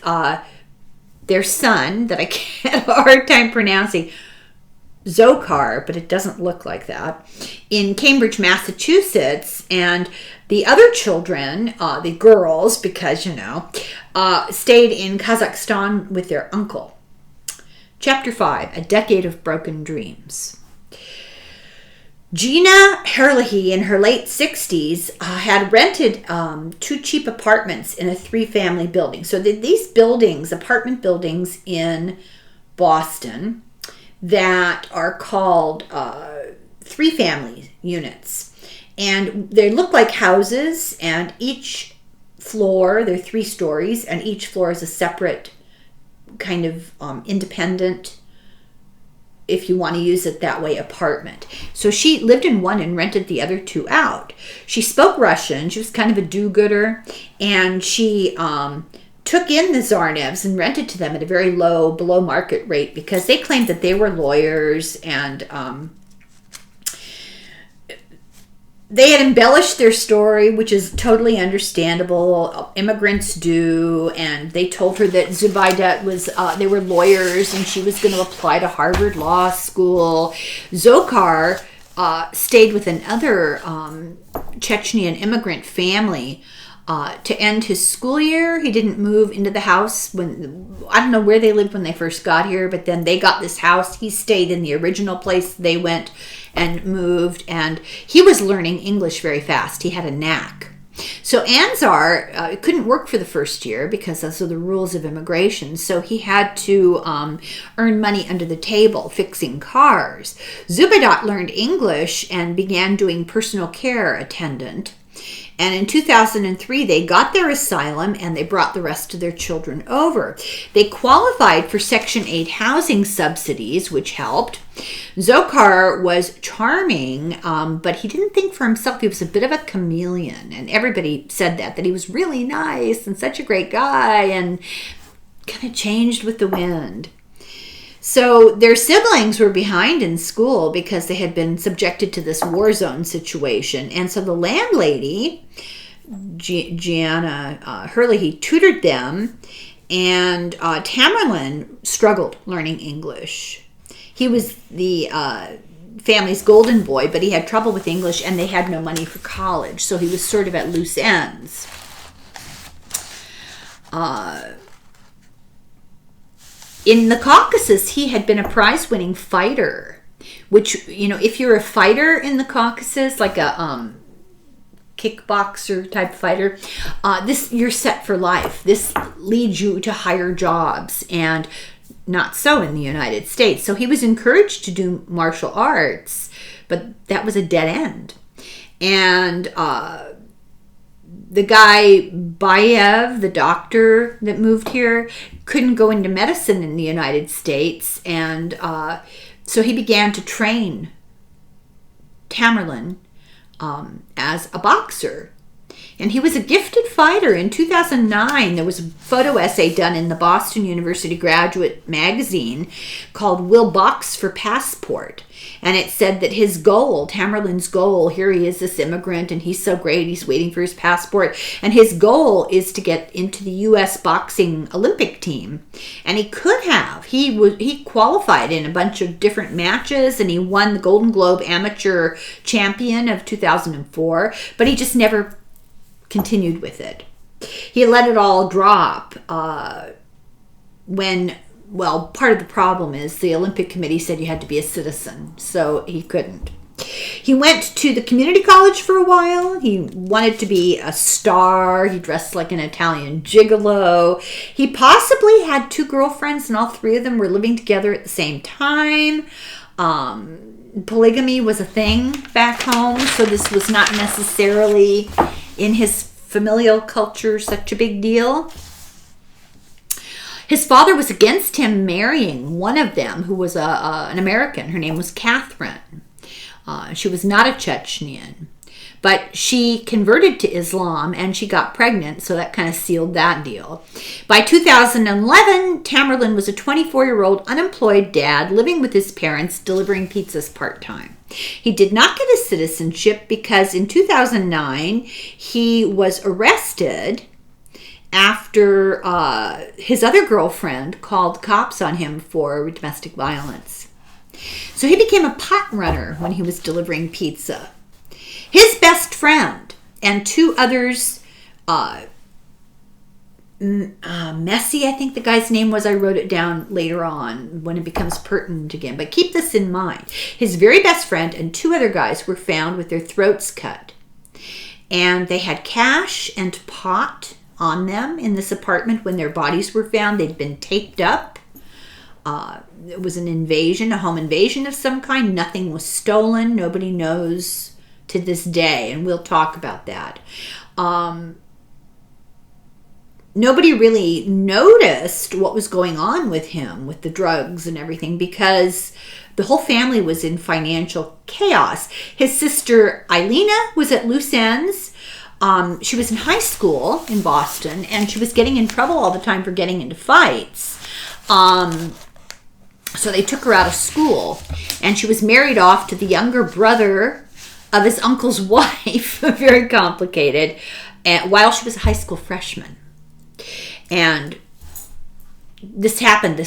their son, that I had a hard time pronouncing, Zokar, but it doesn't look like that, in Cambridge, Massachusetts, and the other children, the girls, because, stayed in Kazakhstan with their uncle. Chapter 5, A Decade of Broken Dreams. Gina Herlihy, in her late 60s, had rented 2 cheap apartments in a 3-family building. So these buildings, apartment buildings in Boston, that are called 3-family units. And they look like houses, and each floor, they're 3 stories, and each floor is a separate kind of independent, if you want to use it that way, apartment. So she lived in one and rented the other 2 out. She spoke Russian. She was kind of a do-gooder, and she took in the Tsarnavs and rented to them at a very low, below market rate, because they claimed that they were lawyers and they had embellished their story, which is totally understandable. Immigrants do, and they told her that Zubaydat was, they were lawyers and she was going to apply to Harvard Law School. Zokar stayed with another Chechen immigrant family to end his school year. He didn't move into the house when, I don't know where they lived when they first got here, but then they got this house. He stayed in the original place they went and moved, and he was learning English very fast. He had a knack. So Anzar couldn't work for the first year because those are the rules of immigration. So he had to earn money under the table fixing cars. Zubaydat learned English and began doing personal care attendant. And in 2003, they got their asylum and they brought the rest of their children over. They qualified for Section 8 housing subsidies, which helped. Zokar was charming, but he didn't think for himself. He was a bit of a chameleon, and everybody said that he was really nice and such a great guy, and kind of changed with the wind. So their siblings were behind in school because they had been subjected to this war zone situation. And so the landlady, Gianna Hurley, tutored them, and Tamerlan struggled learning English. He was the family's golden boy, but he had trouble with English, and they had no money for college, so he was sort of at loose ends. In the Caucasus, he had been a prize-winning fighter, which, you know, if you're a fighter in the Caucasus, like a kickboxer type fighter, you're set for life. This leads you to higher jobs, and not so in the United States. So he was encouraged to do martial arts, but that was a dead end. And the guy, Bayev, the doctor that moved here, couldn't go into medicine in the United States. And so he began to train Tamerlan as a boxer. And he was a gifted fighter. In 2009, there was a photo essay done in the Boston University Graduate magazine called Will Box for Passport. And it said that his goal, Tamerlan's goal, here he is, this immigrant, and he's so great, he's waiting for his passport. And his goal is to get into the U.S. boxing Olympic team. And he could have. He qualified in a bunch of different matches, and he won the Golden Globe Amateur Champion of 2004, but he just never continued with it. He let it all drop when, well, part of the problem is the Olympic Committee said you had to be a citizen, so he couldn't. He went to the community college for a while. He wanted to be a star. He dressed like an Italian gigolo. He possibly had 2 girlfriends, and all 3 of them were living together at the same time. Polygamy was a thing back home, so this was not necessarily in his familial culture such a big deal. His father was against him marrying one of them, who was an American. Her name was Catherine. She was not a Chechnyan, but she converted to Islam and she got pregnant, so that kind of sealed that deal. By 2011, Tamerlan was a 24-year-old unemployed dad living with his parents, delivering pizzas part-time. He did not get his citizenship because in 2009, he was arrested after his other girlfriend called cops on him for domestic violence. So he became a pot runner when he was delivering pizza. His best friend and 2 others, Messi, I think the guy's name was, I wrote it down later on when it becomes pertinent again, but keep this in mind. His very best friend and 2 other guys were found with their throats cut. And they had cash and pot on them in this apartment when their bodies were found. They'd been taped up. It was an invasion, a home invasion of some kind. Nothing was stolen. Nobody knows to this day, and we'll talk about that. Nobody really noticed what was going on with him, with the drugs and everything, because the whole family was in financial chaos. His sister Eilina was at loose ends. She was in high school in Boston, and she was getting in trouble all the time for getting into fights. So they took her out of school, and she was married off to the younger brother of his uncle's wife. Very complicated. And while she was a high school freshman. And this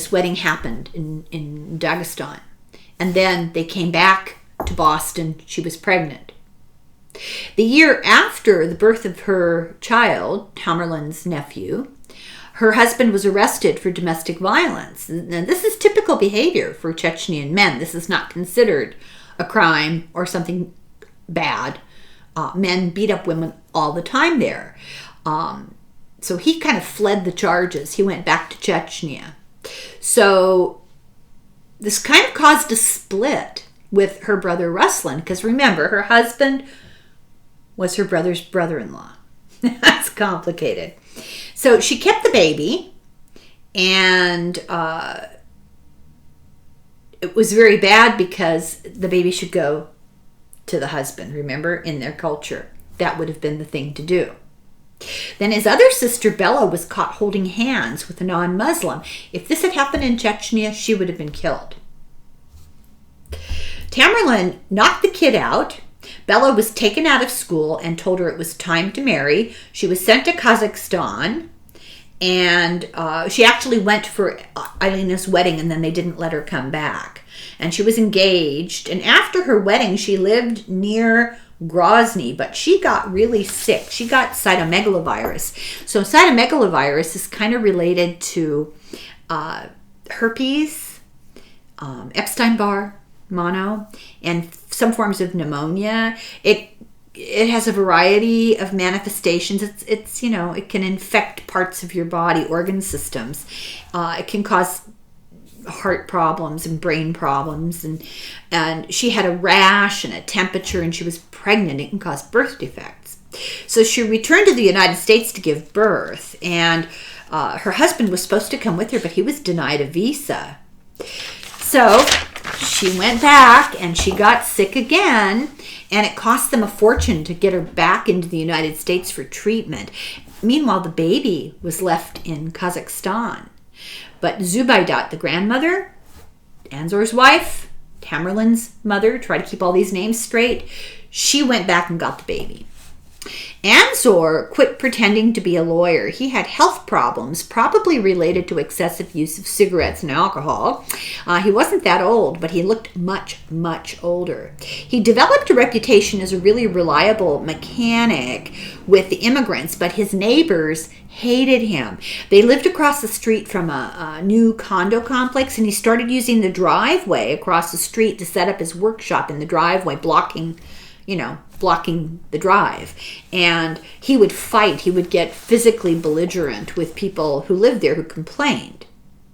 wedding happened in Dagestan. And then they came back to Boston. She was pregnant. The year after the birth of her child, Tamerlane's nephew, her husband was arrested for domestic violence. Now, this is typical behavior for Chechnyan men. This is not considered a crime or something bad. Men beat up women all the time there. So he kind of fled the charges. He went back to Chechnya. So this kind of caused a split with her brother Ruslan, because remember, her husband was her brother's brother-in-law. That's complicated. So she kept the baby, and it was very bad because the baby should go to the husband. Remember, in their culture, that would have been the thing to do. Then his other sister, Bella, was caught holding hands with a non-Muslim. If this had happened in Chechnya, she would have been killed. Tamerlan knocked the kid out. Bella was taken out of school and told her it was time to marry. She was sent to Kazakhstan, and she actually went for Alina's wedding, and then they didn't let her come back. And she was engaged, and after her wedding, she lived near Grozny, but she got really sick. She got cytomegalovirus. So cytomegalovirus is kind of related to herpes, Epstein-Barr, mono, and some forms of pneumonia. It has a variety of manifestations. It's it can infect parts of your body, organ systems. It can cause heart problems and brain problems, and she had a rash and a temperature, and she was pregnant. It can cause birth defects. So she returned to the United States to give birth, and her husband was supposed to come with her, but he was denied a visa. So she went back, and she got sick again, and it cost them a fortune to get her back into the United States for treatment. Meanwhile, the baby was left in Kazakhstan. But Zubaidat, the grandmother, Anzor's wife, Tamerlan's mother, try to keep all these names straight, she went back and got the baby. Anzor quit pretending to be a lawyer. He had health problems, probably related to excessive use of cigarettes and alcohol. He wasn't that old, but he looked much, much older. He developed a reputation as a really reliable mechanic with the immigrants, but his neighbors hated him. They lived across the street from a new condo complex, and he started using the driveway across the street to set up his workshop in the driveway, blocking the drive. And he would fight. He would get physically belligerent with people who lived there who complained.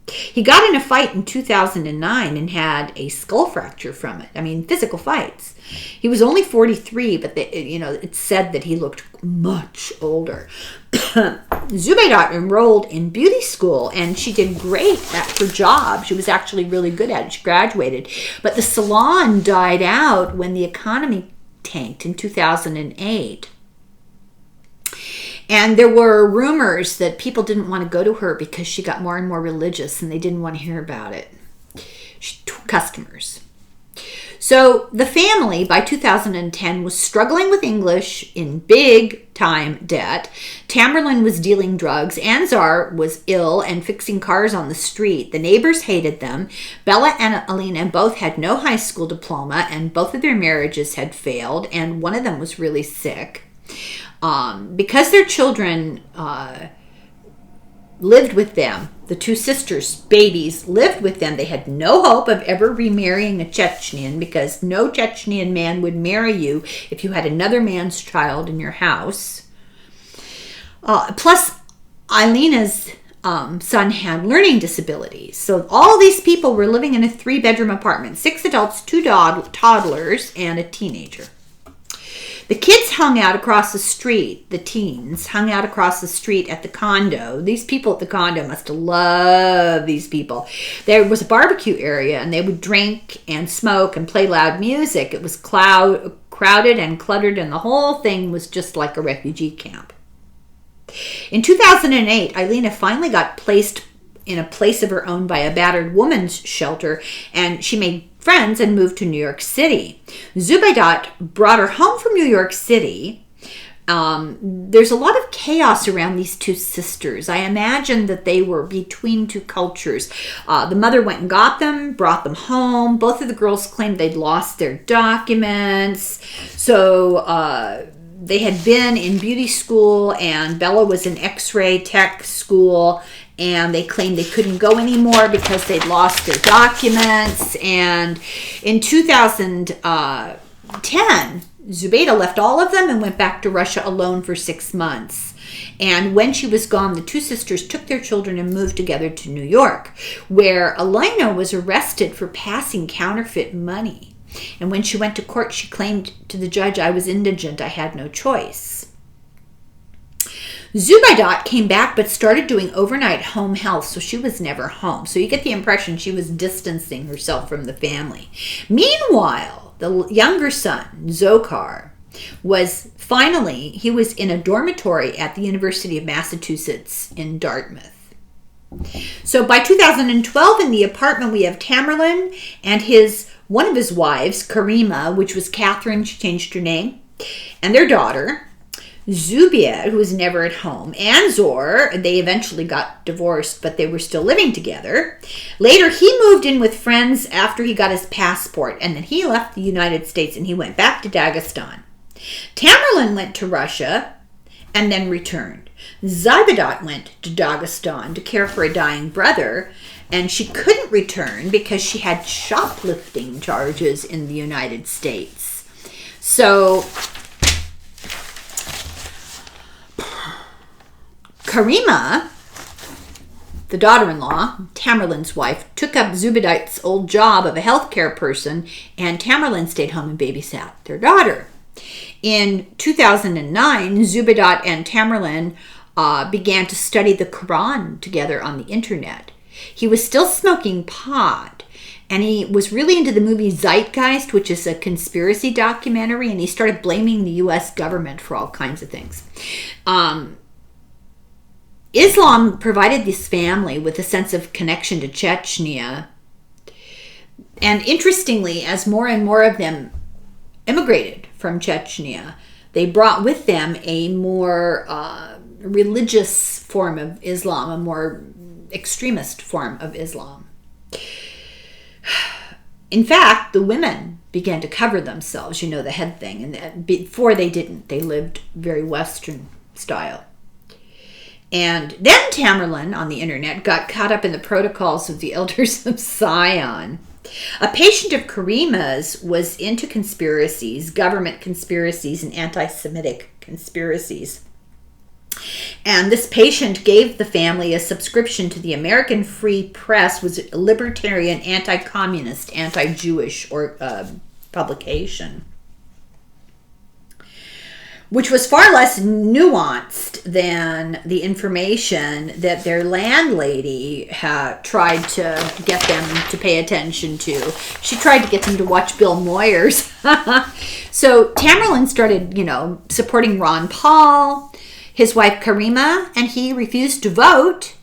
He got in a fight in 2009 and had a skull fracture from it. I mean, physical fights. He was only 43, but it's said that he looked much older. Zubaidat enrolled in beauty school, and she did great at her job. She was actually really good at it. She graduated. But the salon died out when the economy tanked in 2008. And there were rumors that people didn't want to go to her because she got more and more religious, and they didn't want to hear about it. Customers. So the family, by 2010, was struggling with English, in big-time debt. Tamerlan was dealing drugs. Anzor was ill and fixing cars on the street. The neighbors hated them. Bella and Alina both had no high school diploma, and both of their marriages had failed, and one of them was really sick. Because their children lived with them, the two sisters' babies lived with them, they had no hope of ever remarrying a Chechnyan, because no Chechnyan man would marry you if you had another man's child in your house. Plus, Alina's son had learning disabilities. So all these people were living in a 3-bedroom apartment, 6 adults, 2 toddlers, and a teenager. The kids hung out across the street. The teens hung out across the street at the condo. These people at the condo must have loved these people. There was a barbecue area, and they would drink and smoke and play loud music. It was crowded and cluttered, and the whole thing was just like a refugee camp. In 2008, Alina finally got placed in a place of her own by a battered woman's shelter, and she made friends and moved to New York City. Zubaidat brought her home from New York City, There's a lot of chaos around these two sisters. I imagine that they were between two cultures. The mother went and got them, brought them home. Both of the girls claimed they'd lost their documents. So they had been in beauty school, and Bella was in X-ray tech school, and they claimed they couldn't go anymore because they'd lost their documents. And in 2010, Zubaydah left all of them and went back to Russia alone for 6 months. And when she was gone, the two sisters took their children and moved together to New York, where Elena was arrested for passing counterfeit money. And when she went to court, she claimed to the judge, "I was indigent, I had no choice." Zubaydah came back but started doing overnight home health, so she was never home. So you get the impression she was distancing herself from the family. Meanwhile, the younger son, Zohar, was in a dormitory at the University of Massachusetts in Dartmouth. So by 2012, in the apartment, we have Tamerlan and one of his wives, Karima, which was Catherine, she changed her name, and their daughter, Zubair, who was never at home, and Zor. They eventually got divorced, but they were still living together. Later, he moved in with friends after he got his passport, and then he left the United States and he went back to Dagestan. Tamerlan went to Russia and then returned. Zubaydah went to Dagestan to care for a dying brother, and she couldn't return because she had shoplifting charges in the United States. So Karima, the daughter-in-law, Tamerlan's wife, took up Zubaydah's old job of a healthcare person, and Tamerlan stayed home and babysat their daughter. In 2009, Zubaydah and Tamerlan began to study the Quran together on the internet. He was still smoking pot, and he was really into the movie Zeitgeist, which is a conspiracy documentary, and he started blaming the U.S. government for all kinds of things. Islam provided this family with a sense of connection to Chechnya. And interestingly, as more and more of them immigrated from Chechnya, they brought with them a more religious form of Islam, a more extremist form of Islam. In fact, the women began to cover themselves, the head thing. And before they didn't. They lived very Western style. And then Tamerlan on the internet got caught up in the protocols of the Elders of Zion. A patient of Karima's was into conspiracies, government conspiracies, and anti-Semitic conspiracies. And this patient gave the family a subscription to the American Free Press, was a libertarian, anti-communist, anti-Jewish publication, which was far less nuanced than the information that their landlady had tried to get them to pay attention to. She tried to get them to watch Bill Moyers. So Tamerlan started, supporting Ron Paul, his wife Karima, and he refused to vote,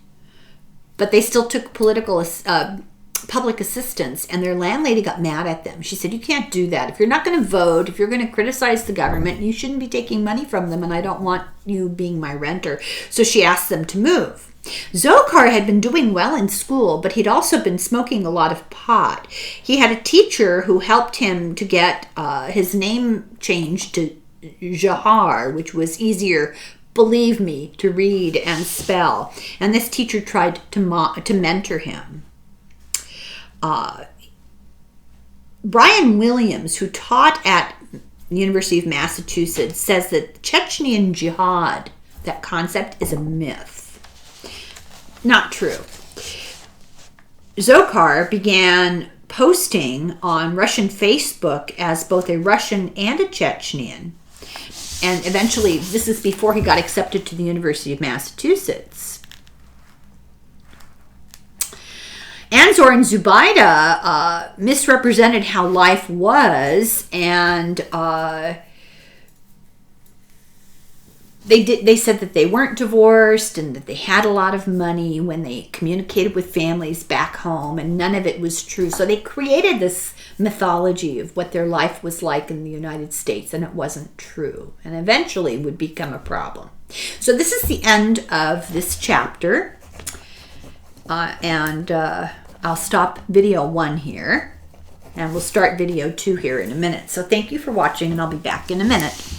but they still took public assistance, and their landlady got mad at them. She said, "You can't do that. If you're not going to vote, if you're going to criticize the government, you shouldn't be taking money from them, and I don't want you being my renter." So she asked them to move. Zohar had been doing well in school, but he'd also been smoking a lot of pot. He had a teacher who helped him to get his name changed to Jahar, which was easier, believe me, to read and spell. And this teacher tried to mentor him. Brian Williams, who taught at the University of Massachusetts, says that Chechnyan jihad, that concept, is a myth. Not true. Zohar began posting on Russian Facebook as both a Russian and a Chechnyan. And eventually, this is before he got accepted to the University of Massachusetts. Anzor and Zubaydah misrepresented how life was, and they said that they weren't divorced and that they had a lot of money when they communicated with families back home, and none of it was true. So they created this mythology of what their life was like in the United States, and it wasn't true, and eventually would become a problem. So this is the end of this chapter, and I'll stop video 1 here, and we'll start video 2 here in a minute. So thank you for watching, and I'll be back in a minute.